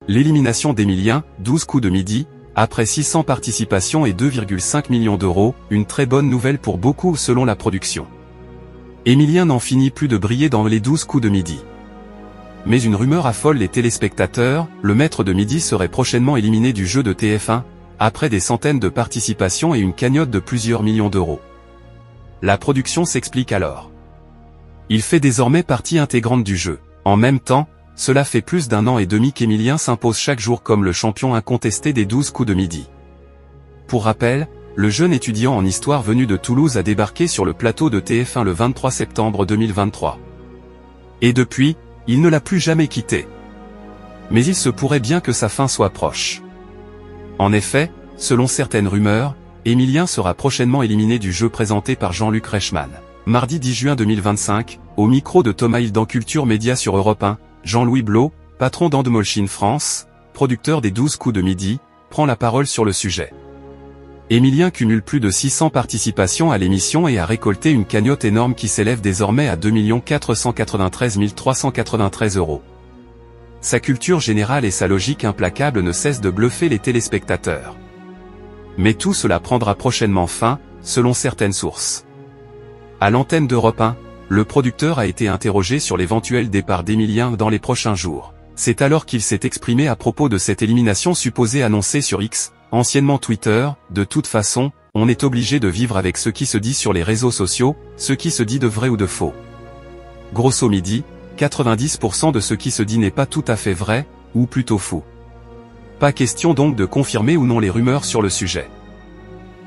L'élimination d'Emilien, 12 coups de midi, après 600 participations et 2,5 millions d'euros, une très bonne nouvelle pour beaucoup selon la production. Emilien n'en finit plus de briller dans les 12 coups de midi. Mais une rumeur affole les téléspectateurs, le maître de midi serait prochainement éliminé du jeu de TF1, après des centaines de participations et une cagnotte de plusieurs millions d'euros. La production s'explique alors. Il fait désormais partie intégrante du jeu. En même temps, cela fait plus d'un an et demi qu'Emilien s'impose chaque jour comme le champion incontesté des 12 coups de midi. Pour rappel, le jeune étudiant en histoire venu de Toulouse a débarqué sur le plateau de TF1 le 23 septembre 2023. Et depuis, il ne l'a plus jamais quitté. Mais il se pourrait bien que sa fin soit proche. En effet, selon certaines rumeurs, Emilien sera prochainement éliminé du jeu présenté par Jean-Luc Reichmann. Mardi 10 juin 2025, au micro de Thomas Hill dans Culture Média sur Europe 1, Jean-Louis Blot, patron d'Endemolchine France, producteur des 12 coups de midi, prend la parole sur le sujet. Emilien cumule plus de 600 participations à l'émission et a récolté une cagnotte énorme qui s'élève désormais à 2 493 393 €. Sa culture générale et sa logique implacable ne cessent de bluffer les téléspectateurs. Mais tout cela prendra prochainement fin, selon certaines sources. À l'antenne d'Europe 1, le producteur a été interrogé sur l'éventuel départ d'Emilien dans les prochains jours. C'est alors qu'il s'est exprimé à propos de cette élimination supposée annoncée sur X, anciennement Twitter. De toute façon, on est obligé de vivre avec ce qui se dit sur les réseaux sociaux, ce qui se dit de vrai ou de faux. Grosso midi, 90% de ce qui se dit n'est pas tout à fait vrai, ou plutôt faux. Pas question donc de confirmer ou non les rumeurs sur le sujet.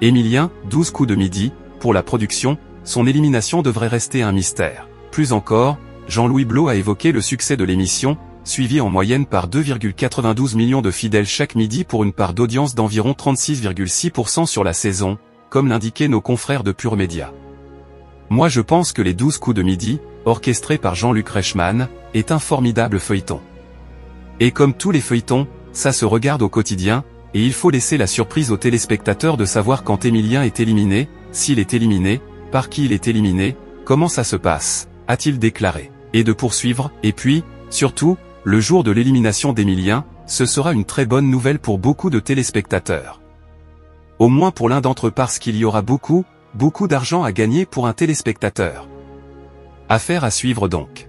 Emilien, 12 coups de midi, pour la production, son élimination devrait rester un mystère. Plus encore, Jean-Louis Blot a évoqué le succès de l'émission, suivi en moyenne par 2,92 millions de fidèles chaque midi pour une part d'audience d'environ 36,6% sur la saison, comme l'indiquaient nos confrères de Pure Média. Moi je pense que les 12 coups de midi, orchestrés par Jean-Luc Reichmann, est un formidable feuilleton. Et comme tous les feuilletons, ça se regarde au quotidien, et il faut laisser la surprise aux téléspectateurs de savoir quand Emilien est éliminé, s'il est éliminé, par qui il est éliminé, comment ça se passe, a-t-il déclaré. Et de poursuivre, et puis, surtout, le jour de l'élimination d'Emilien, ce sera une très bonne nouvelle pour beaucoup de téléspectateurs. Au moins pour l'un d'entre eux parce qu'il y aura beaucoup d'argent à gagner pour un téléspectateur. Affaire à suivre donc.